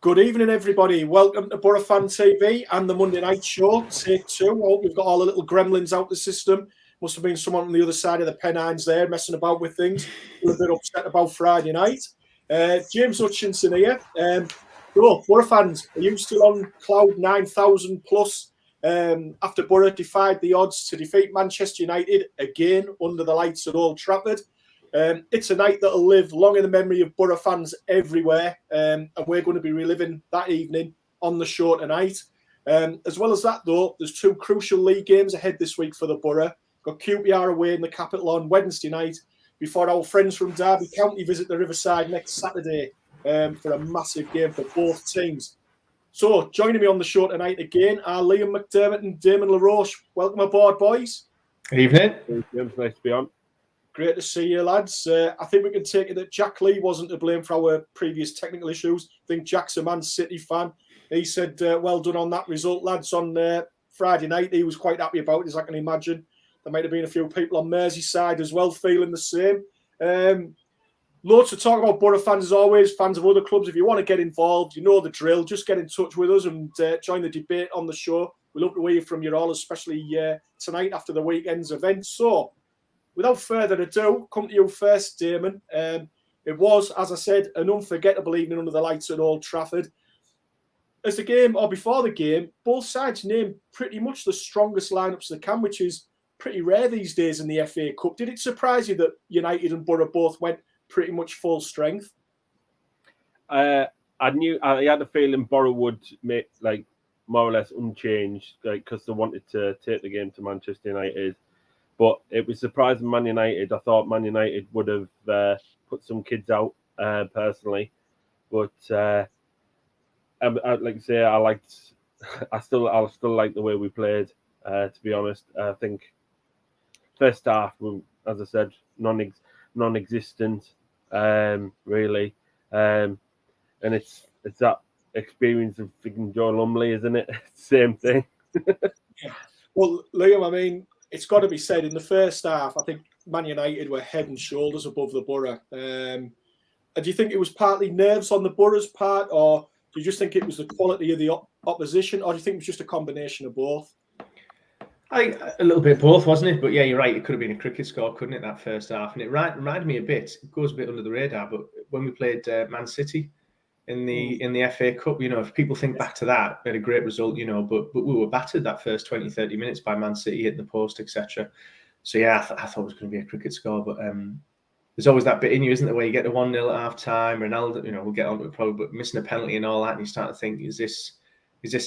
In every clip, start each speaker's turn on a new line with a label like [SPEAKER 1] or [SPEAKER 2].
[SPEAKER 1] Good evening, everybody. Welcome to Boro Fan TV and the Monday Night Show, take 2. I hope we've got all the little gremlins out the system. Must have been someone on the other side of the Pennines there messing about with things. A bit upset about Friday night. James Hutchinson here. Boro fans, are you still on cloud 9,000 plus after Boro defied the odds to defeat Manchester United again under the lights at Old Trafford? It's a night that will live long in the memory of Boro fans everywhere, and we're going to be reliving that evening on the show tonight. As well as that, though, there's 2 crucial league games ahead this week for the Boro. Got QPR away in the capital on Wednesday night before our friends from Derby County visit the Riverside next Saturday for a massive game for both teams. So, joining me on the show tonight again are Liam McDermott and Damon LaRoche. Welcome aboard, boys.
[SPEAKER 2] Good evening.
[SPEAKER 3] James, nice to be on.
[SPEAKER 1] Great to see you, lads. I think we can take it that Jack Lee wasn't to blame for our previous technical issues. I think Jack's a Man City fan. He said, well done on that result, lads, on Friday night. He was quite happy about it, as I can imagine. There might have been a few people on Merseyside as well feeling the same. Loads to talk about Boro fans, as always, fans of other clubs. If you want to get involved, you know the drill. Just get in touch with us and join the debate on the show. We love to hear from you all, especially tonight after the weekend's event. So, without further ado, come to you first, Damon. It was, as I said, an unforgettable evening under the lights at Old Trafford. As the game, or before the game, both sides named pretty much the strongest lineups they can, which is pretty rare these days in the FA Cup. Did it surprise you that United and Boro both went pretty much full strength?
[SPEAKER 3] I had a feeling Boro would make more or less unchanged, because they wanted to take the game to Manchester United. But it was surprising Man United. I thought Man United would have put some kids out personally, but I'd like to say I still like the way we played. To be honest, I think first half, as I said, non-existent, really, and it's that experience of freaking Joe Lumley, isn't it? Same thing.
[SPEAKER 1] Well, Liam, I mean, it's got to be said, in the first half, I think Man United were head and shoulders above the Boro. Do you think it was partly nerves on the Boro's part, or do you just think it was the quality of the opposition, or do you think it was just a combination of both?
[SPEAKER 2] A little bit of both, wasn't it? But yeah, you're right. It could have been a cricket score, couldn't it, that first half? And it reminded me a bit. It goes a bit under the radar, but when we played Man City in the FA Cup, if people think back to that, we had a great result, but we were battered that first 20, 30 minutes by Man City, hitting the post, etc. So yeah, I thought it was going to be a cricket score, but there's always that bit in you, isn't there, where you get to 1-0 at half time, Ronaldo, we'll get on to it probably, but missing a penalty and all that, and you start to think, is this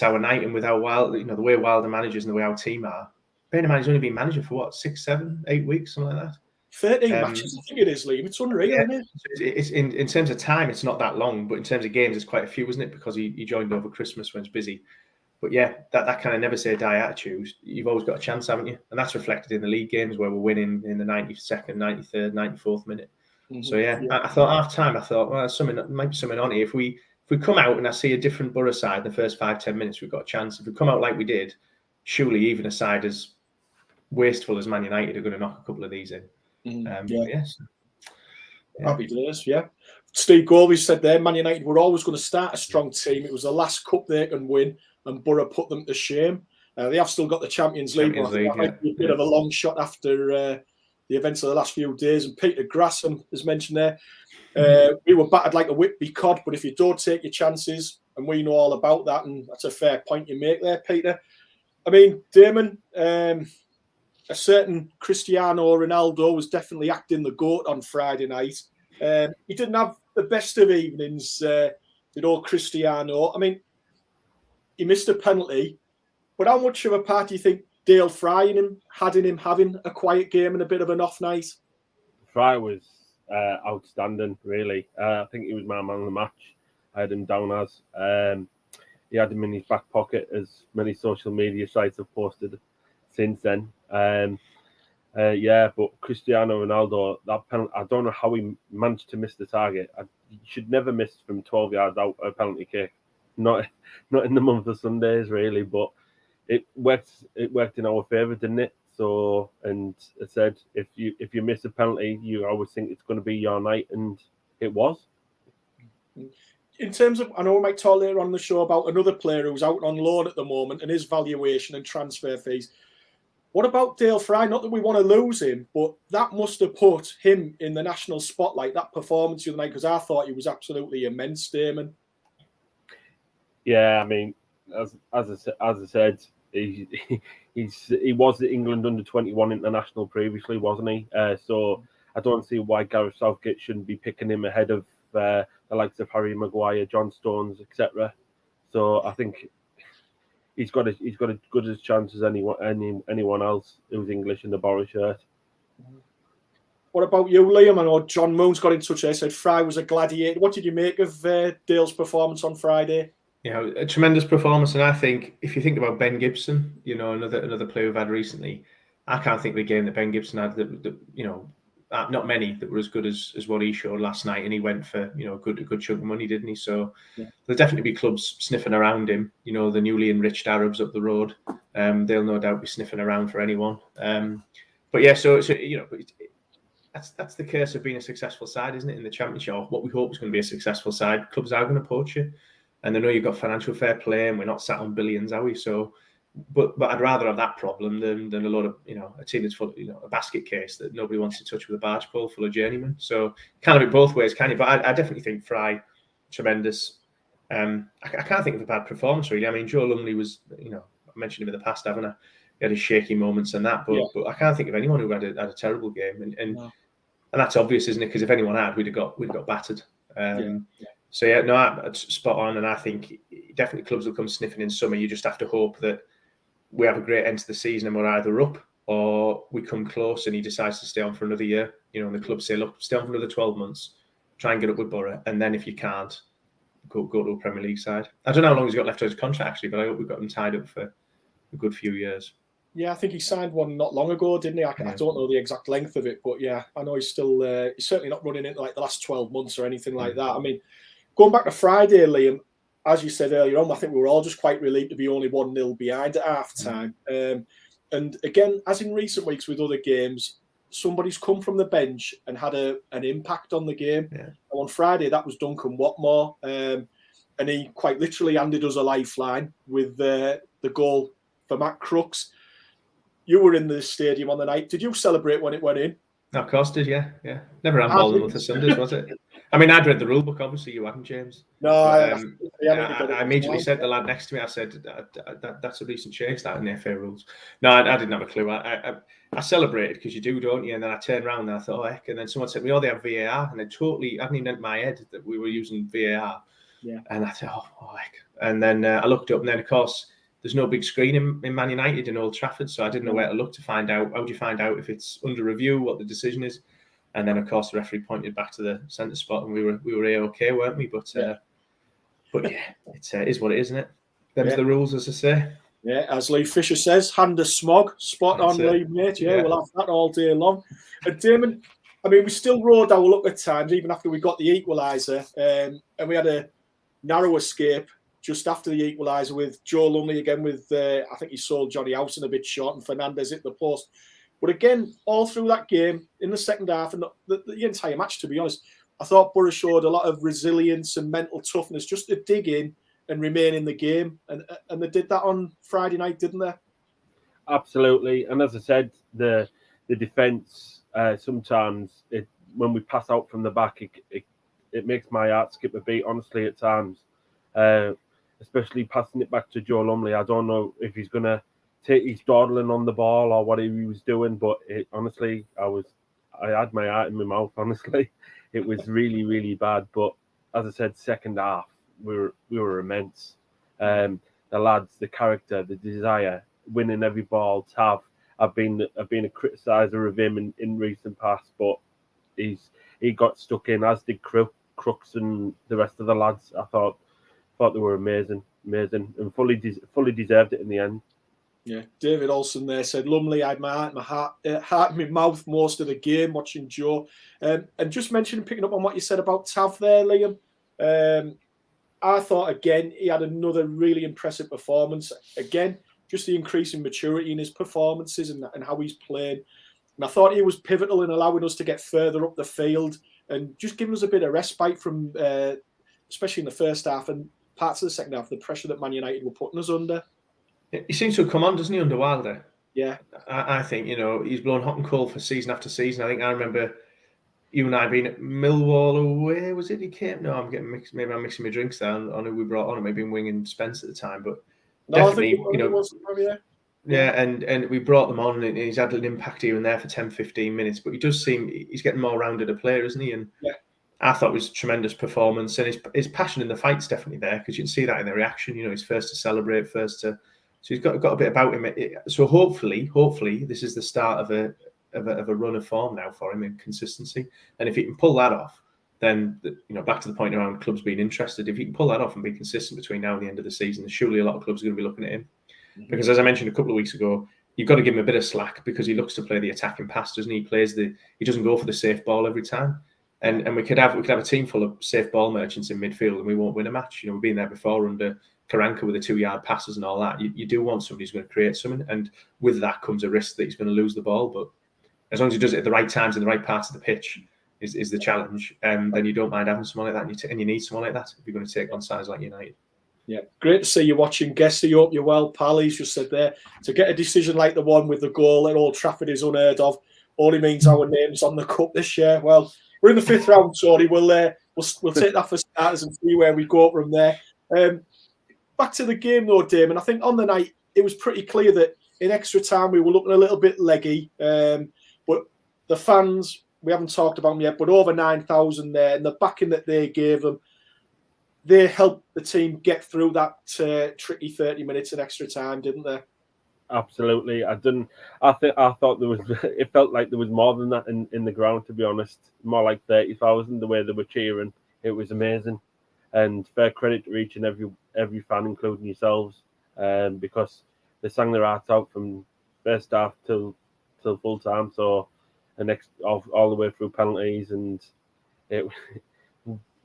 [SPEAKER 2] our night? And with how the way Wilder manages and the way our team are, bearing in mind he's only been manager for what, 6, 7, 8 weeks, something like that.
[SPEAKER 1] 13 matches, I think it is, Liam. It's unreal, isn't it?
[SPEAKER 2] It's in terms of time, it's not that long, but in terms of games, it's quite a few, isn't it? Because he joined over Christmas when it's busy. But yeah, that kind of never say die attitude, you've always got a chance, haven't you? And that's reflected in the league games where we're winning in the 92nd, 93rd, 94th minute. Mm-hmm. So yeah, I thought half time, well, might be something on here. If we come out and I see a different Boro side in the first 5-10 minutes, we've got a chance. If we come out like we did, surely even a side as wasteful as Man United are going to knock a couple of these in. Yes.
[SPEAKER 1] Happy days, yeah. Steve Gorby said there, Man United were always going to start a strong team. It was the last cup they can win, and Boro put them to shame. They have still got the Champions League. That might be a bit of a long shot after the events of the last few days. And Peter Grasham has mentioned there, we were battered like a Whitby cod, but if you don't take your chances, and we know all about that, and that's a fair point you make there, Peter. I mean, Damon, a certain Cristiano Ronaldo was definitely acting the GOAT on Friday night. He didn't have the best of evenings, did old Cristiano. I mean, he missed a penalty, but how much of a part do you think Dale Fry had in him having a quiet game and a bit of an off night?
[SPEAKER 3] Fry was outstanding, really. I think he was my man of the match. I had him down as. He had him in his back pocket, as many social media sites have posted since then. But Cristiano Ronaldo, that penalty, I don't know how he managed to miss the target. He should never miss from 12 yards out a penalty kick. Not in the month of Sundays, really, but it worked in our favour, didn't it? So, and it said if you miss a penalty, you always think it's going to be your night, and it was.
[SPEAKER 1] in terms of, I know we might talk later on in the show about another player who's out on loan at the moment and his valuation and transfer fees. What about Dale Fry? Not that we want to lose him, but that must have put him in the national spotlight, that performance the other night, because I thought he was absolutely immense, Damon.
[SPEAKER 3] Yeah, I mean, as I said, he was the England under-21 international previously, wasn't he? So I don't see why Gareth Southgate shouldn't be picking him ahead of the likes of Harry Maguire, John Stones, etc. So I think he's got as good a chance as anyone else who's English in the Boro shirt.
[SPEAKER 1] What about you, Liam? I know John Moon's got in touch there, said Fry was a gladiator. What did you make of Dale's performance on Friday?
[SPEAKER 2] Yeah, a tremendous performance, and I think if you think about Ben Gibson, another player we've had recently, I can't think of a game that Ben Gibson had that not many that were as good as what he showed last night, and he went for a good chunk of money, didn't he? So there'll definitely be clubs sniffing around him. The newly enriched Arabs up the road, they'll no doubt be sniffing around for anyone. But yeah, so that's the curse of being a successful side, isn't it? In the Championship, or what we hope is going to be a successful side, clubs are going to poach you. And I know you've got financial fair play, and we're not sat on billions, are we? So, but I'd rather have that problem than a lot of a team that's full, a basket case that nobody wants to touch with a barge pole full of journeymen. So, kind of it both ways, can you? But I definitely think Fry, tremendous. I can't think of a bad performance really. I mean, Joe Lumley was, I mentioned him in the past, haven't I? He had his shaky moments and that, but I can't think of anyone who had a terrible game, and that's obvious, isn't it? Because if anyone had, we'd have got battered. So spot on, and I think definitely clubs will come sniffing in summer. You just have to hope that we have a great end to the season and we're either up or we come close and he decides to stay on for another year. And the club say, look, stay on for another 12 months, try and get up with Boro, and then if you can't, go to a Premier League side. I don't know how long he's got left on his contract actually, but I hope we've got him tied up for a good few years.
[SPEAKER 1] Yeah, I think he signed one not long ago, didn't he? I don't know the exact length of it, but yeah, I know he's still he's certainly not running into like the last 12 months or anything like that. I mean, going back to Friday, Liam, as you said earlier on, I think we were all just quite relieved to be only 1-0 behind at half-time. And again, as in recent weeks with other games, somebody's come from the bench and had an impact on the game. Yeah. On Friday, that was Duncan Watmore. And he quite literally handed us a lifeline with the goal for Matt Crooks. You were in the stadium on the night. Did you celebrate when it went in?
[SPEAKER 2] Of course did, yeah. Never handballed them with the Sundays, was it? I mean, I'd read the rule book. Obviously, you hadn't, James.
[SPEAKER 1] No,
[SPEAKER 2] I immediately said to the lad next to me, I said, that's a recent change, that in the FA rules. No, I didn't have a clue. I celebrated because you do, don't you? And then I turned around and I thought, oh, heck. And then someone said, they have VAR. And it totally, I hadn't even entered my head that we were using VAR.
[SPEAKER 1] Yeah.
[SPEAKER 2] And I thought, oh, heck. And then I looked up, and then, of course, there's no big screen in Man United in Old Trafford, so I didn't know where to look to find out. How do you find out if it's under review, what the decision is? And then, of course, the referee pointed back to the centre spot, and we were A-OK, weren't we? But yeah, it is what it is, isn't it? Them's the rules, as I say.
[SPEAKER 1] Yeah, as Lee Fisher says, hand a smog, spot on, Lee, mate. Yeah, we'll have that all day long. And Damon, I mean, we still rode our luck at times, even after we got the equaliser, and we had a narrow escape just after the equaliser with Joe Lumley again with, I think he sold Johnny Howson a bit short and Fernandez hit the post. But again, all through that game, in the second half and the entire match, to be honest, I thought Boro showed a lot of resilience and mental toughness just to dig in and remain in the game. And they did that on Friday night, didn't they?
[SPEAKER 3] Absolutely. And as I said, the defence, sometimes when we pass out from the back, it makes my heart skip a beat, honestly, at times. Especially passing it back to Joe Lumley. I don't know if he's going to take his dawdling on the ball or what he was doing, but honestly, I had my heart in my mouth, honestly. It was really, really bad. But as I said, second half, we were immense. The lads, the character, the desire, winning every ball. Tav, I've been a criticiser of him in recent past, but he got stuck in, as did Crooks and the rest of the lads. I thought they were amazing, and fully deserved it in the end.
[SPEAKER 1] Yeah, David Olsen there said, Lumley, I had my heart in my mouth most of the game watching Joe. And just picking up on what you said about Tav there, Liam, I thought, again, he had another really impressive performance. Again, just the increase in maturity in his performances and how he's playing. And I thought he was pivotal in allowing us to get further up the field and just giving us a bit of respite from especially in the first half and parts of the second half, the pressure that Man United were putting us under.
[SPEAKER 2] He seems to have come on, doesn't he, under Wilder?
[SPEAKER 1] Yeah.
[SPEAKER 2] I think, he's blown hot and cold for season after season. I think I remember you and I being at Millwall away, was it? He came? No, I'm getting mixed. Maybe I'm mixing my drinks down on who we brought on. It may have been Wing and Spence at the time, but definitely,
[SPEAKER 1] it was,
[SPEAKER 2] yeah, and we brought them on, and he's had an impact here and there for 10, 15 minutes. But he does seem he's getting more rounded a player, isn't he? And I thought it was a tremendous performance, and his passion in the fight's definitely there because you can see that in the reaction. He's first to celebrate, so he's got a bit about him. So hopefully, this is the start of a run of form now for him in consistency. And if he can pull that off, then back to the point around clubs being interested. If he can pull that off and be consistent between now and the end of the season, surely a lot of clubs are going to be looking at him. Because as I mentioned a couple of weeks ago, you've got to give him a bit of slack because he looks to play the attacking pass, doesn't he? He doesn't go for the safe ball every time. And we could have a team full of safe ball merchants in midfield and we won't win a match. We've been there before under Karanka with the 2-yard passes and all that. You do want somebody who's going to create something, and with that comes a risk that he's going to lose the ball. But as long as he does it at the right times in the right parts of the pitch is the challenge. Then you don't mind having someone like that, and you need someone like that if you're going to take on sides like United.
[SPEAKER 1] Yeah, great to see you watching. Guesty, hope you're well, pal. He's just said there, to get a decision like the one with the goal at Old Trafford is unheard of. Only means our name's on the cup this year. Well, we're in the 5th round, Tony. We'll take that for starters and see where we go from there. Back to the game, though, Damon. I think on the night, it was pretty clear that in extra time we were looking a little bit leggy. But the fans, we haven't talked about them yet, but over 9,000 there, and the backing that they gave them, they helped the team get through that tricky 30 minutes in extra time, didn't they?
[SPEAKER 3] Absolutely. I thought there was. It felt like there was more than that in the ground. To be honest, more like 30,000. The way they were cheering, it was amazing. And fair credit to each and every fan, including yourselves, because they sang their hearts out from first half till full time. So, all the way through penalties, and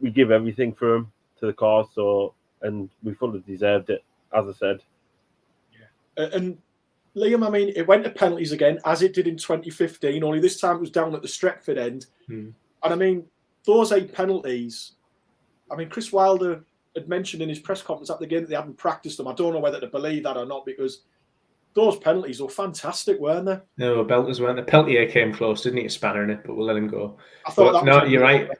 [SPEAKER 3] we give everything for them to the cause. So, and we fully deserved it, as I said.
[SPEAKER 1] Yeah, and Liam, I mean, it went to penalties again, as it did in 2015. Only this time it was down at the Stretford end. And I mean, those 8 penalties. I mean, Chris Wilder had mentioned in his press conference at the game that they hadn't practiced them. I don't know whether to believe that or not, because those penalties were fantastic, weren't they?
[SPEAKER 2] No, belters weren't. The Peltier came close, didn't he, to spanner in it, but we'll let him go.
[SPEAKER 1] I thought
[SPEAKER 2] you're right.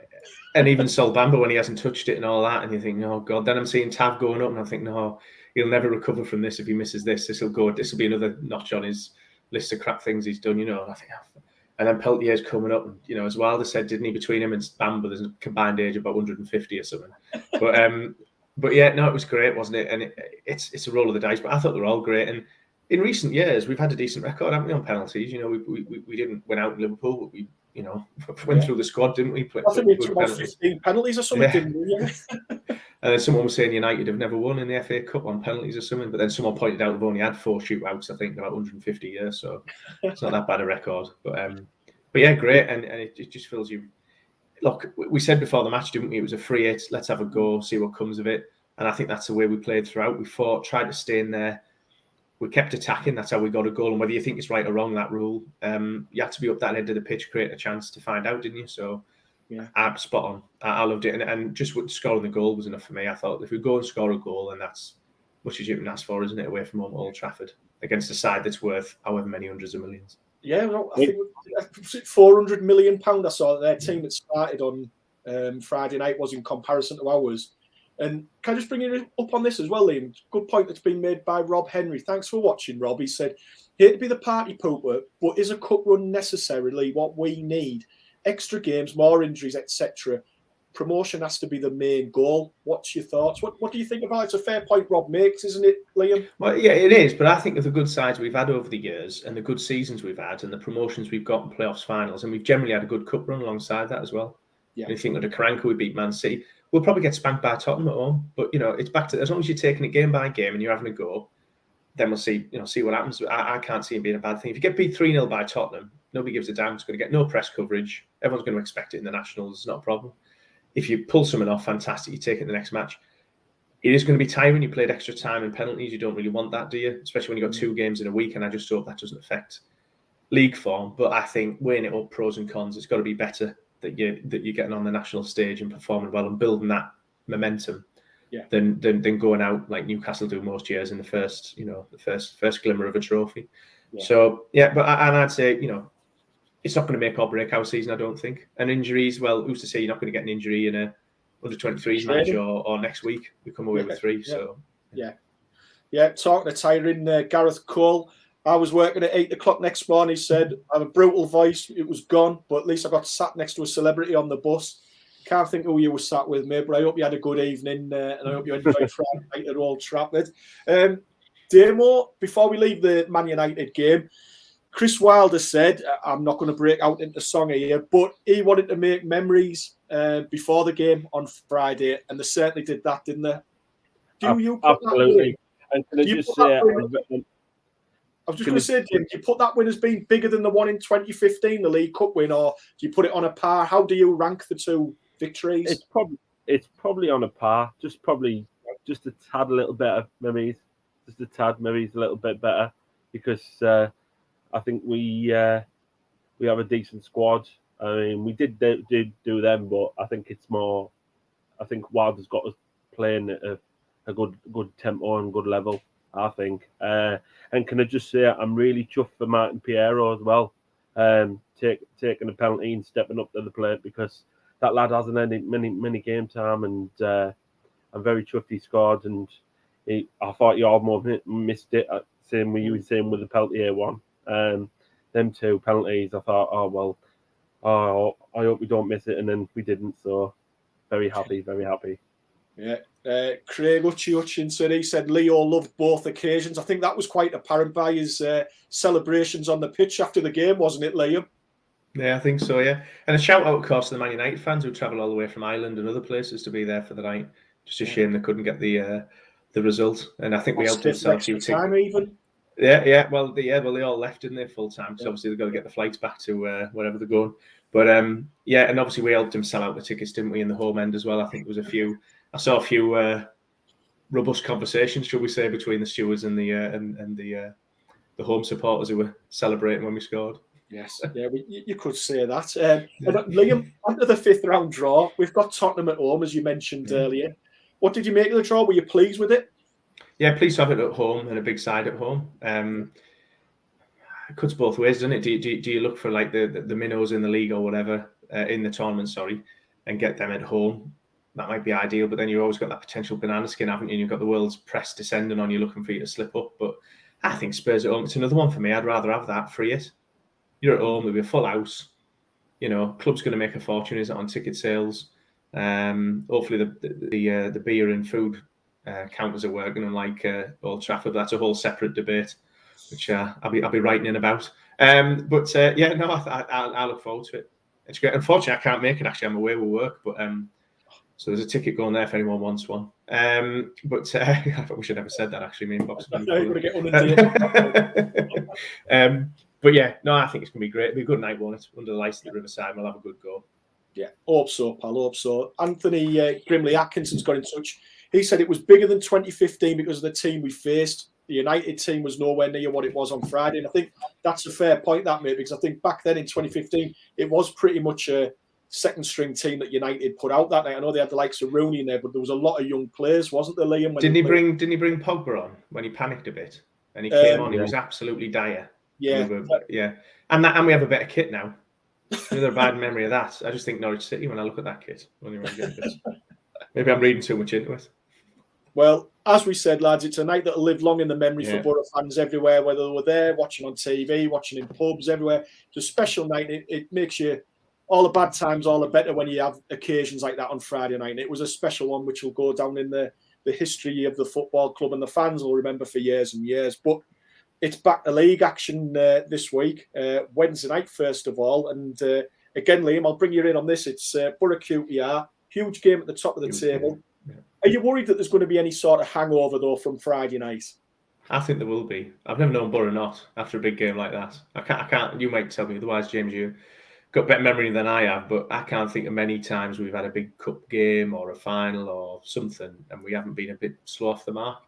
[SPEAKER 2] And even Sol Bamba, when he hasn't touched it and all that, and you think, oh, God. Then I'm seeing Tav going up, and I think, no, he'll never recover from this if he misses this. This will be another notch on his list of crap things he's done, And I think, and then Peltier's coming up, and, as Wilder said, didn't he, between him and Bamba, there's a combined age of about 150 or something. But yeah, no, it was great, wasn't it? And it's a roll of the dice, but I thought they were all great. And in recent years, we've had a decent record, haven't we, on penalties? We didn't win out in Liverpool, but we went through the squad, didn't we?
[SPEAKER 1] I think we took about 15 penalties or something, didn't we? Yeah.
[SPEAKER 2] And then someone was saying United have never won in the FA Cup on penalties or something, but then someone pointed out we've only had 4 shootouts, I think, in about 150 years, so it's not that bad a record. But yeah, great, and it just fills you. Look, we said before the match, didn't we? It was a free hit. Let's have a go, see what comes of it. And I think that's the way we played throughout. We fought, tried to stay in there. We kept attacking. That's how we got a goal. And whether you think it's right or wrong, that rule, you had to be up that end of the pitch, create a chance to find out, didn't you? So, yeah, I'm spot on. I loved it. And just scoring the goal was enough for me. I thought if we go and score a goal, then that's much as you can ask for, isn't it? Away from home at Old Trafford against a side that's worth however many hundreds of millions.
[SPEAKER 1] Yeah, well, I think £400 million. I saw that their team that started on Friday night was in comparison to ours. And can I just bring you up on this as well, Liam? Good point that's been made by Rob Henry. Thanks for watching, Rob. He said, hate to be the party pooper, but is a cup run necessarily what we need? Extra games, more injuries, etc. Promotion has to be the main goal. What's your thoughts? What do you think about it? It's a fair point Rob makes, isn't it, Liam?
[SPEAKER 2] Well, yeah, it is. But I think of the good sides we've had over the years and the good seasons we've had and the promotions we've got in playoffs finals, and we've generally had a good cup run alongside that as well. Yeah. You think under Karanka we beat Man City. We'll probably get spanked by Tottenham at home, but it's back to as long as you're taking it game by game and you're having a go, then we'll see. See what happens. I can't see it being a bad thing. If you get beat 3-0 by Tottenham, nobody gives a damn. It's going to get no press coverage. Everyone's going to expect it in the Nationals. It's not a problem. If you pull someone off, fantastic. You take it in the next match. It is going to be tiring. You played extra time and penalties. You don't really want that, do you? Especially when you've got 2 games in a week. And I just hope that doesn't affect league form. But I think weighing it up, pros and cons, it's got to be better that you're getting on the national stage and performing well and building that momentum.
[SPEAKER 1] Yeah.
[SPEAKER 2] Than going out like Newcastle do most years in the first glimmer of a trophy.
[SPEAKER 1] Yeah.
[SPEAKER 2] So yeah, but I'd say it's not going to make or break our season, I don't think. And injuries, well, who's to say you're not going to get an injury in a under 23s match or next week we come away with 3. So
[SPEAKER 1] talking to Tyrone, Gareth Cole, I was working at 8 o'clock next morning. He said, I have a brutal voice, it was gone, but at least I got sat next to a celebrity on the bus. Can't think who you were sat with, mate, but I hope you had a good evening and I hope you enjoyed Friday night at Old Trafford. Damo, before we leave the Man United game, Chris Wilder said, I'm not going to break out into song here, but he wanted to make memories before the game on Friday, and they certainly did that, didn't they?
[SPEAKER 3] Absolutely. And can I just say,
[SPEAKER 1] I was just going to say, Jim, do you put that win as being bigger than the one in 2015, the League Cup win, or do you put it on a par? How do you rank the two victories?
[SPEAKER 3] It's probably on a par, just a tad a little better, maybe just a tad, maybe it's a little bit better, because I think we have a decent squad. I mean, we did do them, but I think it's more. I think Wilder's got us playing at a good tempo and good level, I think. And can I just say, I'm really chuffed for Martin Piero as well, taking a penalty and stepping up to the plate, because that lad hasn't had many game time, and I'm very chuffed he scored. And I thought he almost missed it. Same with you, same with the Peltier one. Them 2 penalties, I thought, I hope we don't miss it, and then we didn't. So very happy, very happy.
[SPEAKER 1] Yeah. Craig Hutchinson, he said Leo loved both occasions. I think that was quite apparent by his celebrations on the pitch after the game, wasn't it, Liam?
[SPEAKER 2] Yeah, I think so, yeah. And a shout out, of course, to the Man United fans who travelled all the way from Ireland and other places to be there for the night. Just a shame they couldn't get the result. And I think we helped them sell a few tickets.
[SPEAKER 1] Even.
[SPEAKER 2] Yeah. Well, they all left, didn't they, full time? Because obviously they've got to get the flights back to wherever they're going. But and obviously we helped them sell out the tickets, didn't we, in the home end as well? I think there was I saw a few robust conversations, shall we say, between the stewards and the home supporters who were celebrating when we scored.
[SPEAKER 1] Yes, yeah, you could say that. Liam, onto the 5th round draw, we've got Tottenham at home, as you mentioned earlier. What did you make of the draw? Were you pleased with it?
[SPEAKER 2] Yeah, pleased to have it at home and a big side at home. It cuts both ways, doesn't it? Do you look for like the minnows in the league or whatever in the tournament, and get them at home? That might be ideal, but then you've always got that potential banana skin, haven't you? And you've got the world's press descending on you, looking for you to slip up. But I think Spurs at home, it's another one for me. I'd rather have that, free it. You're at home, there'll be a full house. Club's going to make a fortune, is it, on ticket sales? Hopefully the beer and food counters are working, unlike Old Trafford. That's a whole separate debate, which I'll be writing in about. I look forward to it. It's great. Unfortunately, I can't make it. Actually, I'm away with work, but so there's a ticket going there if anyone wants one. I wish I never said that. Actually, me and Box. But yeah, no, I think it's going to be great. It'll be a good night, won't it? Under the lights at the Riverside, we'll have a good go.
[SPEAKER 1] Yeah, hope so, pal. Hope so. Anthony Grimley Atkinson's got in touch. He said it was bigger than 2015 because of the team we faced. The United team was nowhere near what it was on Friday. And I think that's a fair point, that, mate, because I think back then in 2015, it was pretty much a second-string team that United put out that night. I know they had the likes of Rooney in there, but there was a lot of young players, wasn't there, Liam?
[SPEAKER 2] Didn't he bring Pogba on when he panicked a bit? And he came on, he was absolutely dire.
[SPEAKER 1] Yeah.
[SPEAKER 2] And we have a better kit now. Another bad memory of that. I just think Norwich City when I look at that kit. Maybe I'm reading too much into it.
[SPEAKER 1] Well, as we said, lads, it's a night that'll live long in the memory for Boro fans everywhere, whether they were there, watching on TV, watching in pubs, everywhere. It's a special night. It makes you all the bad times all the better when you have occasions like that on Friday night. And it was a special one which will go down in the history of the football club, and the fans will remember for years and years. But it's back to league action this week, Wednesday night, first of all. And again, Liam, I'll bring you in on this. It's Boro QPR, huge game at the top of the table. Yeah. Are you worried that there's going to be any sort of hangover, though, from Friday night?
[SPEAKER 2] I think there will be. I've never known Boro not after a big game like that. I can't. You might tell me otherwise, James. You got better memory than I have, but I can't think of many times we've had a big cup game or a final or something, and we haven't been a bit slow off the mark.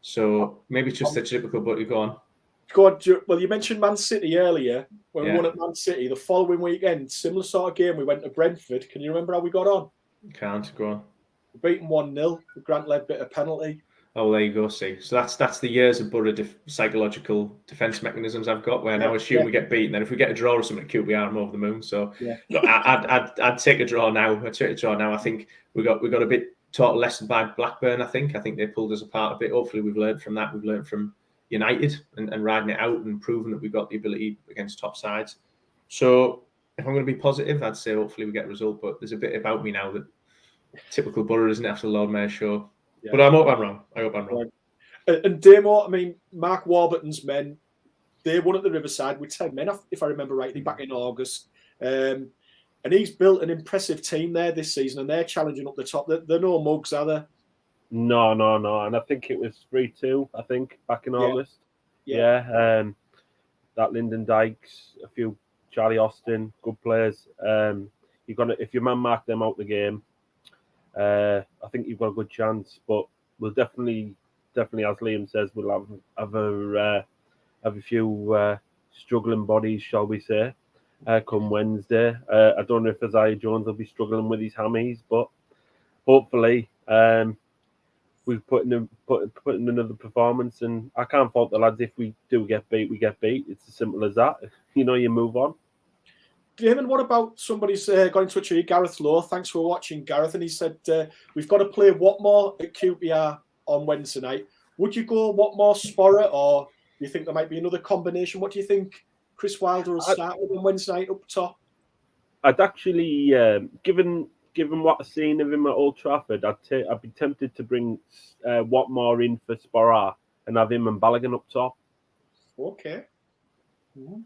[SPEAKER 2] So maybe it's just the typical. But you go on.
[SPEAKER 1] Well, you mentioned Man City earlier. When we won at Man City, the following weekend, similar sort of game, we went to Brentford. Can you remember how we got on?
[SPEAKER 2] Can't. Go on.
[SPEAKER 1] We beat them 1-0. Grant Leadbitter penalty.
[SPEAKER 2] Oh, there you go. See, so that's the years of Boro psychological defence mechanisms I've got, where now assume we get beaten. Then if we get a draw or something at QPR, I'm over the moon. So look, I'd take a draw now. I'd take a draw now. I think we got a bit taught a lesson by Blackburn. I think they pulled us apart a bit. Hopefully, we've learned from that. We've learned from United and riding it out and proving that we've got the ability against top sides. So if I'm going to be positive, I'd say hopefully we get a result. But there's a bit about me now that typical Boro, isn't it, after the Lord Mayor show. Yeah. But I hope I'm wrong.
[SPEAKER 1] And Damo, I mean, Mark Warburton's men, they won at the Riverside with 10 men, if I remember rightly, back in August. And he's built an impressive team there this season, and they're challenging up the top. They're no mugs, are they?
[SPEAKER 3] No. And I think it was 3-2, I think, back in August. Yeah. That Lyndon Dykes, a few Charlie Austin, good players. If your man marked them out the game, I think you've got a good chance, but we'll definitely, as Liam says, we'll have a few struggling bodies, shall we say, come Wednesday. I don't know if Isaiah Jones will be struggling with his hammies, but hopefully we've put in another performance, and I can't fault the lads. If we do get beat, we get beat. It's as simple as that. You move on.
[SPEAKER 1] Damon, what about somebody's got in touch with you, Gareth Lowe? Thanks for watching, Gareth. And he said, we've got to play Watmore at QPR on Wednesday night. Would you go Watmore Sporra, or do you think there might be another combination? What do you think Chris Wilder will start with on Wednesday night up top?
[SPEAKER 3] I'd actually, given what I've seen of him at Old Trafford, I'd be tempted to bring Watmore in for Sporra and have him and Balogun up top.
[SPEAKER 1] Okay.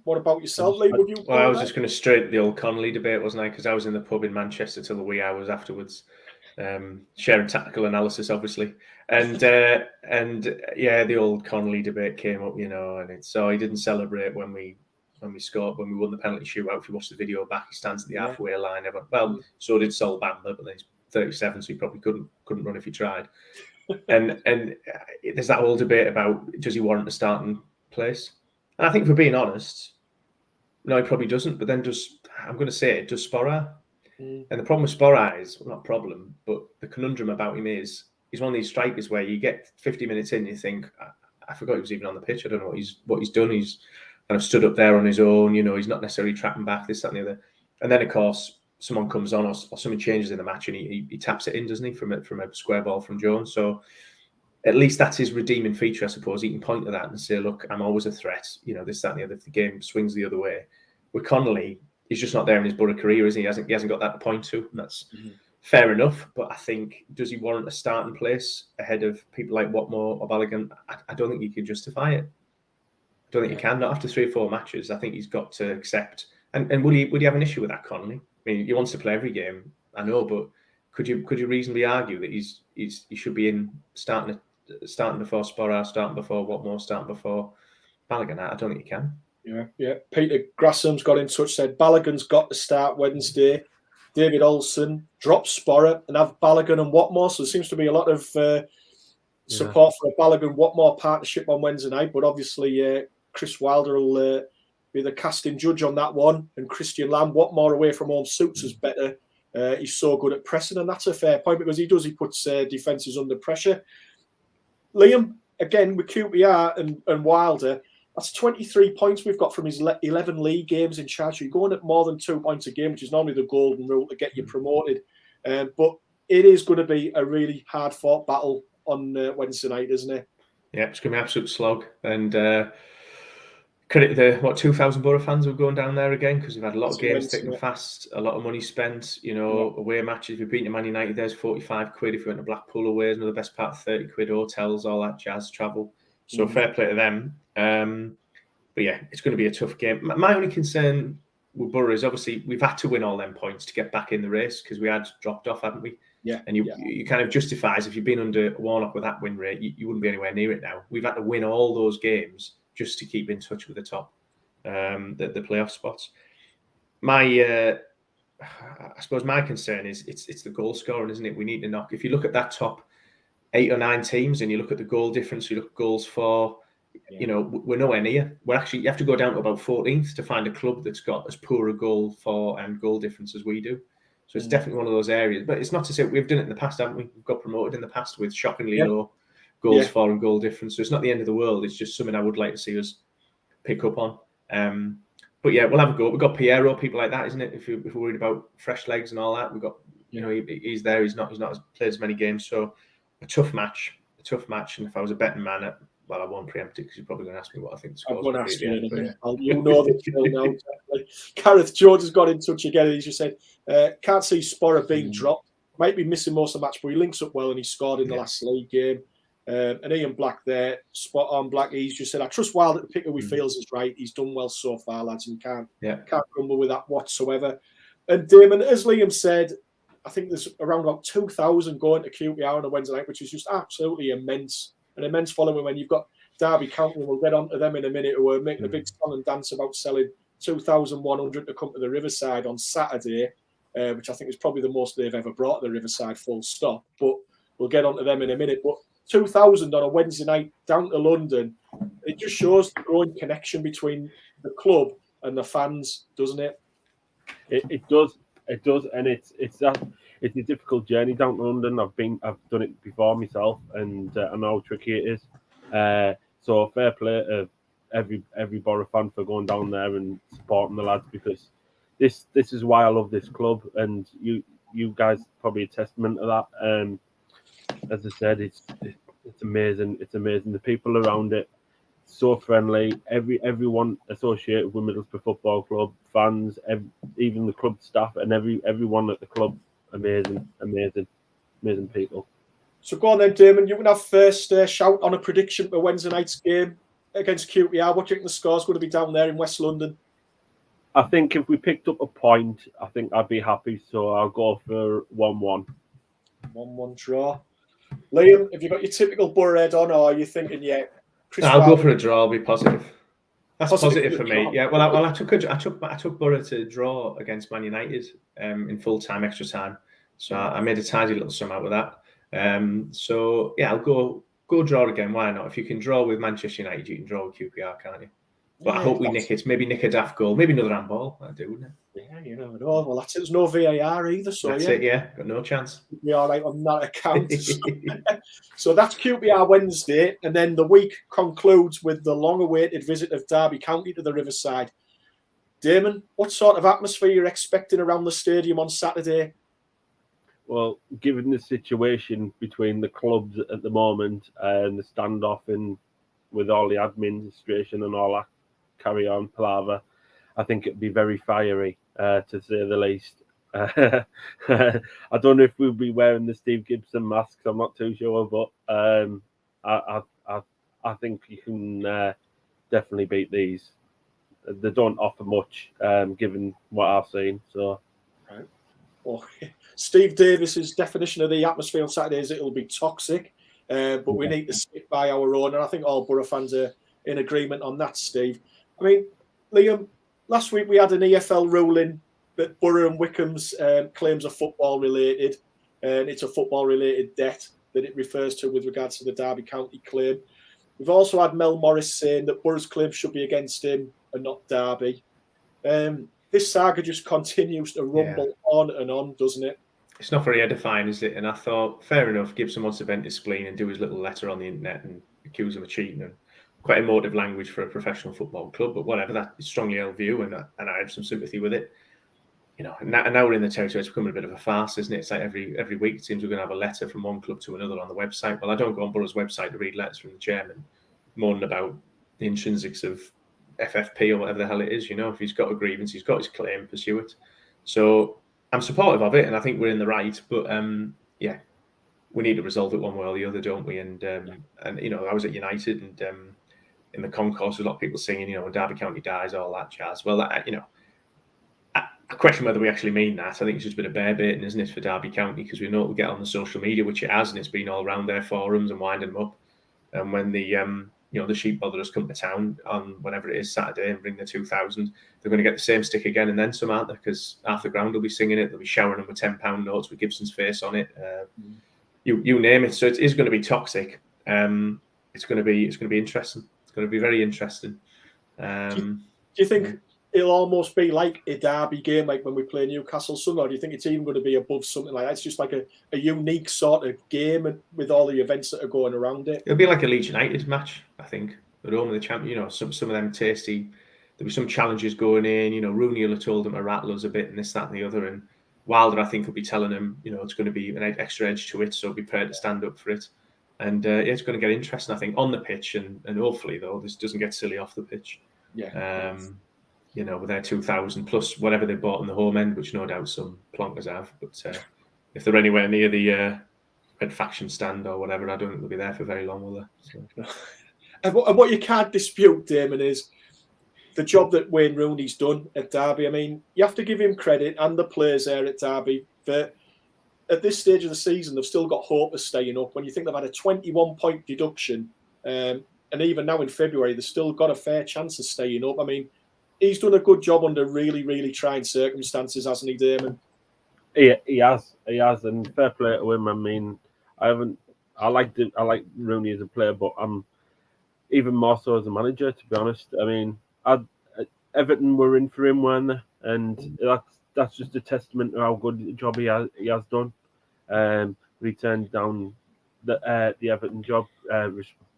[SPEAKER 1] What about yourself, Lee? Would you?
[SPEAKER 2] Well, I was just going to straight the old Connolly debate, wasn't I? Because I was in the pub in Manchester till the wee hours afterwards, sharing tactical analysis, obviously, and the old Connolly debate came up, and so he didn't celebrate when we scored, when we won the penalty shootout. If you watch the video back, he stands at the halfway line. So did Sol Bamba, but then he's 37, so he probably couldn't run if he tried. and there's that whole debate about, does he warrant a starting place? And I think, for being honest, no, he probably doesn't. But then does Sporra? And the problem with Sporra is, well, not problem, but the conundrum about him is he's one of these strikers where you get 50 minutes in and you think, I forgot he was even on the pitch. I don't know what he's done. He's kind of stood up there on his own. He's not necessarily tracking back, this, that, and the other. And then, of course, someone comes on or something changes in the match and he taps it in, doesn't he, from a square ball from Jones. So at least that's his redeeming feature, I suppose. He can point to that and say, look, I'm always a threat, this, that, and the other. If the game swings the other way. With Connolly, he's just not there in his Boro career, is he? He hasn't got that to point to, and that's fair enough. But I think, does he warrant a starting place ahead of people like Watmore or Balogun? I don't think he can justify it. I don't think he can, not after 3 or 4 matches. I think he's got to accept. And would he have an issue with that, Connolly? I mean, he wants to play every game, I know, but could you reasonably argue that he should be in starting before Sporra, starting before Watmore, starting before Balogun? I don't think he can.
[SPEAKER 1] Yeah. Peter Grassham's got in touch, said Balogun's got to start Wednesday. David Olsen, drop Sporra and have Balogun and Watmore. So there seems to be a lot of support for a Balogun-Watmore partnership on Wednesday night. But obviously, Chris Wilder will be the casting judge on that one. And Christian Lamb, Watmore away from home suits us better. He's so good at pressing, and that's a fair point because he puts defences under pressure. Liam, again, with QPR and Wilder, that's 23 points we've got from his 11 league games in charge. So you're going at more than 2 points a game, which is normally the golden rule to get you promoted. But it is going to be a really hard-fought battle on Wednesday night, isn't it?
[SPEAKER 2] Yeah, it's going to be an absolute slog. And credit the 2,000 Boro fans who are going down there again, because we've had a lot of games thick and fast, a lot of money spent. Away matches. If you're beating Man United, there's 45 quid. If you went to Blackpool away, there's another best part of 30 quid. Hotels, all that jazz, travel. So fair play to them. But yeah, it's going to be a tough game. My only concern with Boro is, obviously we've had to win all them points to get back in the race, because we had dropped off, hadn't we?
[SPEAKER 1] Yeah.
[SPEAKER 2] And you kind of justifies, if you've been under Warnock with that win rate, you wouldn't be anywhere near it now. We've had to win all those games just to keep in touch with the top, the playoff spots. I suppose my concern is it's the goal scoring, isn't it? We need to knock. If you look at that top 8 or 9 teams and you look at the goal difference, you look at goals for, we're nowhere near. You have to go down to about 14th to find a club that's got as poor a goal for and goal difference as we do. So it's definitely one of those areas. But it's not to say we've done it in the past, haven't we? We've got promoted in the past with shockingly low goals for and goal difference. So it's not the end of the world. It's just something I would like to see us pick up on. But yeah, we'll have a go. We've got Piero, people like that, isn't it? If we're worried about fresh legs and all that, we've got, you know, he's there. He's not played as many games. So a tough match. And if I was a betting man, well, I won't preempt it because you're probably going to ask me what I think the score is.
[SPEAKER 1] I'm going to ask you anything. You know the drill now. Exactly. Gareth George has got in touch again, and he's just said, can't see Sporra being dropped. Might be missing most of the match, but he links up well, and he scored in the last league game. And Ian Black there, spot on Black. He's just said, I trust Wild that the pick we feels is right. He's done well so far, lads, and can't grumble with that whatsoever. And Damon, as Liam said, I think there's around about 2,000 going to QPR on a Wednesday night, which is just absolutely immense. An immense following when you've got Derby County, we'll get on to them in a minute, who are making a big song and dance about selling 2,100 to come to the Riverside on Saturday, which I think is probably the most they've ever brought to the Riverside, full stop. But we'll get on to them in a minute. But 2,000 on a Wednesday night down to London, it just shows the growing connection between the club and the fans, doesn't it?
[SPEAKER 3] It does, and it's a difficult journey down to London. I've done it before myself, and I know how tricky it is. So fair play to every Boro fan for going down there and supporting the lads, because this is why I love this club, and you guys probably a testament to that. As I said, it's amazing. It's amazing. The people around it, so friendly. Everyone associated with Middlesbrough Football Club, fans, even the club staff, and everyone at the club, amazing people.
[SPEAKER 1] So go on then, Damon. You can have first shout on a prediction for Wednesday night's game against QPR. What do you think the score's going to be down there in West London?
[SPEAKER 3] I think if we picked up a point, I think I'd be happy. So I'll go for 1-1.
[SPEAKER 1] 1-1 draw. Liam, have you got your typical Boro head on, or are you thinking,
[SPEAKER 2] I'll go for a draw. I'll be positive. That's positive for me. Yeah. Well, I took Boro to draw against Man United in full time, extra time. So I made a tidy little sum out with that. So yeah, I'll go draw again. Why not? If you can draw with Manchester United, you can draw with QPR, can't you? But I hope we nick it. Maybe nick a daft goal. Maybe another handball. I do, wouldn't it?
[SPEAKER 1] Yeah, you never know. Well, that's it. There's no VAR either, so
[SPEAKER 2] that's it. Yeah, got no chance.
[SPEAKER 1] Be all right on that account. So that's QPR Wednesday, and then the week concludes with the long-awaited visit of Derby County to the Riverside. Damon, what sort of atmosphere you're expecting around the stadium on Saturday?
[SPEAKER 3] Well, given the situation between the clubs at the moment and the standoff with all the administration and all that carry on palaver, I think it'd be very fiery, to say the least. I don't know if we'll be wearing the Steve Gibson masks. I'm not too sure, but I think you can definitely beat these. They don't offer much, given what I've seen. So,
[SPEAKER 1] right. Well, Steve Davis's definition of the atmosphere on Saturday is it'll be toxic, but we need to stick by our own, and I think all Boro fans are in agreement on that, Steve. I mean, Liam, last week we had an EFL ruling that Boro and Wickham's claims are football related, and it's a football related debt that it refers to with regards to the Derby County claim. We've also had Mel Morris saying that Boro's claim should be against him and not Derby. This saga just continues to rumble on and on, doesn't it?
[SPEAKER 2] It's not very edifying, is it? And I thought, fair enough, Gibson wants to vent his spleen and do his little letter on the internet and accuse him of cheating, and quite emotive language for a professional football club, but whatever, that is strongly held view, and I have some sympathy with it. You know, now we're in the territory, it's becoming a bit of a farce, isn't it? It's like every week it seems we're going to have a letter from one club to another on the website. Well, I don't go on Boro's website to read letters from the chairman moaning about the intrinsics of FFP or whatever the hell it is. You know, if he's got a grievance, he's got his claim, pursue it. So I'm supportive of it, and I think we're in the right, but we need to resolve it one way or the other, don't we? And you know, I was at United, and in the concourse, a lot of people singing, you know, when Derby County dies, all that jazz. Well, I question whether we actually mean that. I think it's just a bit of bear baiting, isn't it, for Derby County, because we know it will get on the social media, which it has, and it's been all around their forums and winding them up. And when the sheep botherers come to town on whenever it is Saturday and bring the 2,000, they're going to get the same stick again and then some, aren't they? Because half the ground will be singing it. They'll be showering them with £10 notes with Gibson's face on it. You name it. So it is going to be toxic. It's going to be interesting. It's going to be very interesting.
[SPEAKER 1] Do you think it'll almost be like a derby game, like when we play Newcastle Sunday? Or do you think it's even going to be above something like that? It's just like a unique sort of game with all the events that are going around it.
[SPEAKER 2] It'll be like a Leeds United match, I think. At home with the champion, you know, some of them tasty. There'll be some challenges going in. You know, Rooney will have told them to rattle us a bit and this, that, and the other. And Wilder, I think, will be telling them, you know, it's going to be an extra edge to it, so be prepared to stand up for it. And it's going to get interesting, I think, on the pitch, and hopefully, though, this doesn't get silly off the pitch.
[SPEAKER 1] Yeah.
[SPEAKER 2] You know, with their 2,000 plus whatever they bought on the home end, which no doubt some plonkers have. But if they're anywhere near the Red Faction stand or whatever, I don't think they'll be there for very long, will they? So.
[SPEAKER 1] And what you can't dispute, Damon, is the job that Wayne Rooney's done at Derby. I mean, you have to give him credit and the players there at Derby that at this stage of the season, they've still got hope of staying up. When you think they've had a 21-point deduction, and even now in February, they've still got a fair chance of staying up. I mean, he's done a good job under really, really trying circumstances, hasn't he, Damon?
[SPEAKER 3] He has, and fair play to him. I mean, I like Rooney as a player, but I'm even more so as a manager, to be honest. I mean, Everton were in for him, weren't they? And that's just a testament to how good a job he has done. He turned down the Everton job,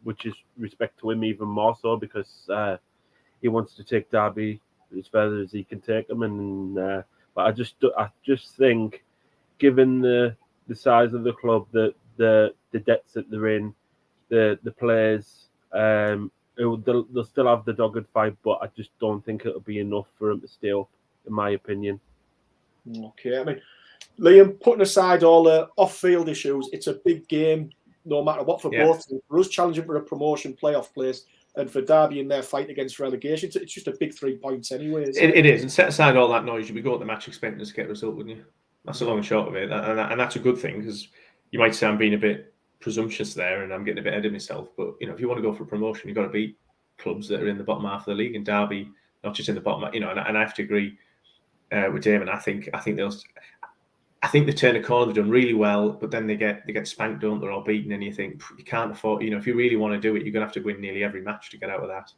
[SPEAKER 3] which is respect to him even more so, because he wants to take Derby as further as he can take them. And but I just think, given the size of the club, the debts that they're in, the players, they'll still have the dogged fight, but I just don't think it'll be enough for them to stay up, in my opinion.
[SPEAKER 1] Okay, I mean, Liam, putting aside all the off-field issues, it's a big game, no matter what, for both. For us challenging for a promotion playoff place, and for Derby in their fight against relegation, it's just a big 3 points anyway.
[SPEAKER 2] It is, and set aside all that noise, you'd be going to the match expecting to get a result, wouldn't you? That's the long and short of it, and that's a good thing, because you might say I'm being a bit presumptuous there and I'm getting a bit ahead of myself, but you know, if you want to go for promotion, you've got to beat clubs that are in the bottom half of the league, and Derby not just in the bottom, you know. And I have to agree with Damon. I think they turn a corner. They've done really well, but then they get spanked, don't they, or beaten, and you think you can't afford. You know, if you really want to do it, you're gonna have to win nearly every match to get out of that.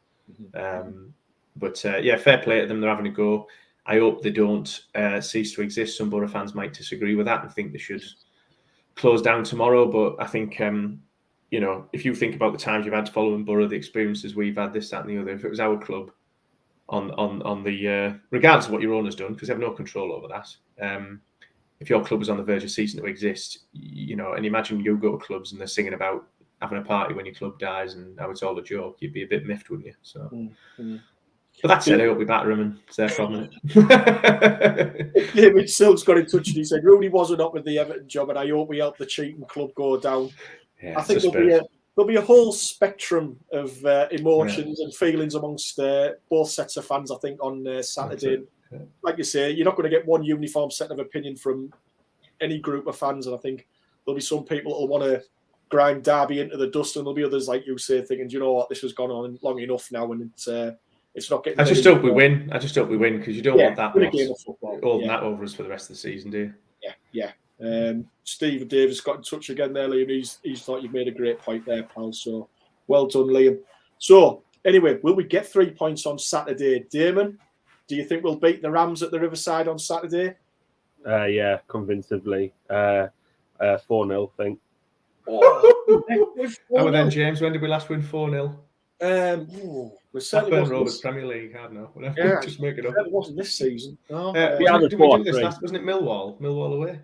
[SPEAKER 2] But fair play to them. They're having a go. I hope they don't cease to exist. Some Boro fans might disagree with that and think they should close down tomorrow, but I think you know, if you think about the times you've had to follow in Boro, the experiences we've had, this, that, and the other, if it was our club on the regardless of what your owner's done, because they have no control over that. If your club was on the verge of ceasing to exist, you know, and imagine you go to clubs and they're singing about having a party when your club dies and how it's all a joke, you'd be a bit miffed, wouldn't you? So. But that said, I hope we batter him and it's their problem.
[SPEAKER 1] David Sills got in touch and he said Rooney wasn't up with the Everton job, and I hope we help the cheating club go down.
[SPEAKER 2] Yeah,
[SPEAKER 1] I think there'll be a whole spectrum of emotions and feelings amongst both sets of fans, I think, on Saturday.
[SPEAKER 2] Yeah.
[SPEAKER 1] Like you say, you're not going to get one uniform set of opinion from any group of fans, and I think there'll be some people who'll want to grind Derby into the dust, and there'll be others, like you say, thinking, do you know what, this has gone on long enough now, and it's not getting.
[SPEAKER 2] I just hope we win. Because you don't want that holding that over us for the rest of the season, do you?
[SPEAKER 1] Yeah. Steve Davis got in touch again there, Liam. He's thought you've made a great point there, pal. So well done, Liam. So anyway, will we get 3 points on Saturday? Damon, do you think we'll beat the Rams at the Riverside on Saturday?
[SPEAKER 3] Yeah, convincingly. 4-0, I think.
[SPEAKER 2] How then, James? When did we last win 4-0?
[SPEAKER 1] We certainly
[SPEAKER 2] Blackburn Rovers Premier League. I don't know.
[SPEAKER 1] Yeah,
[SPEAKER 2] just make it up.
[SPEAKER 1] It wasn't this season. No.
[SPEAKER 2] Wasn't it Millwall? Millwall away.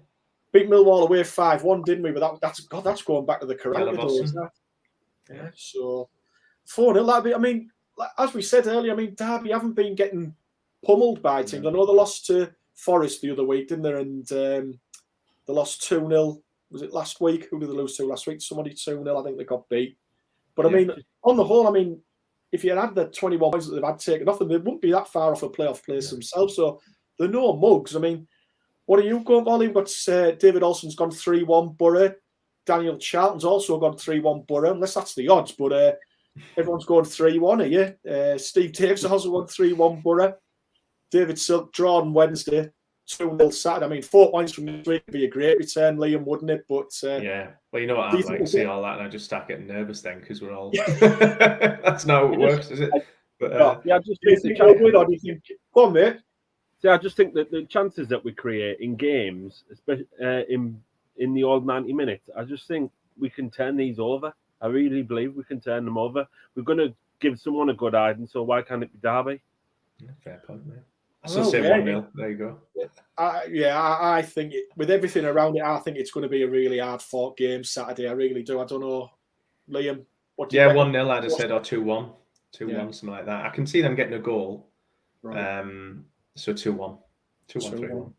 [SPEAKER 1] Beat Millwall away 5-1, didn't we? But that's going back to the Carrera days. Yeah. So 4-0. I mean, as we said earlier, I mean, Derby haven't been getting pummeled by teams. I know they lost to Forest the other week, didn't they? And they lost 2-0. Was it last week? Who did they lose to last week? Somebody 2-0. I think they got beat. But I mean, on the whole, I mean, if you had the 21 points that they've had taken off them, they wouldn't be that far off a playoff place themselves. So they're no mugs. I mean, what are you going for? You've got David Olsen's gone 3-1 Boro. Daniel Charlton's also gone 3-1 Boro, unless that's the odds. But everyone's going 3-1 here. Steve Davis also won 3-1 Boro. David Silk draw on Wednesday. 2-0 Saturday. I mean, 4 points from this week would be a great return, Liam, wouldn't it? But
[SPEAKER 2] yeah, well, you know what I'm like. See all that, and I just start getting nervous then because we're all. That's not how it works, is it? But
[SPEAKER 1] do you think we'll win, or do you think Go on, mate.
[SPEAKER 3] See, I just think that the chances that we create in games, especially in the old 90 minutes, I just think we can turn these over. I really believe we can turn them over. We're going to give someone a good hiding, so why can't it be Derby?
[SPEAKER 2] Fair point, mate. I still say 1-0. There you go.
[SPEAKER 1] I think with everything around it, I think it's going to be a really hard-fought game Saturday. I really do. I don't know, Liam. What do you reckon?
[SPEAKER 2] 1-0, I'd have said, or 2-1. 2-1, something like that. I can see them getting a goal.
[SPEAKER 1] Right.
[SPEAKER 2] So 2-1. 2-1,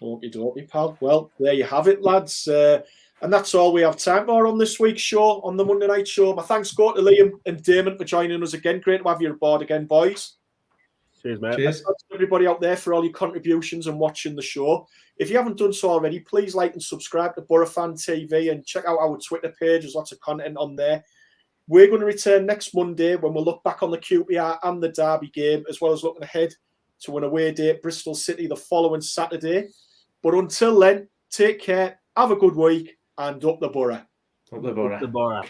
[SPEAKER 2] 3-1.
[SPEAKER 1] Okie, pal. Well, there you have it, lads. And that's all we have time for on this week's show, on the Monday night show. My thanks go to Liam and Damon for joining us again. Great to have you aboard again, boys.
[SPEAKER 3] Cheers, mate.
[SPEAKER 2] Cheers.
[SPEAKER 1] Thanks to everybody out there for all your contributions and watching the show. If you haven't done so already, please like and subscribe to Boro Fan TV and check out our Twitter page. There's lots of content on there. We're going to return next Monday when we'll look back on the QPR and the Derby game, as well as looking ahead to an away day at Bristol City the following Saturday. But until then, take care, have a good week, and up the Boro.
[SPEAKER 2] Up the Boro.
[SPEAKER 3] Up the Boro.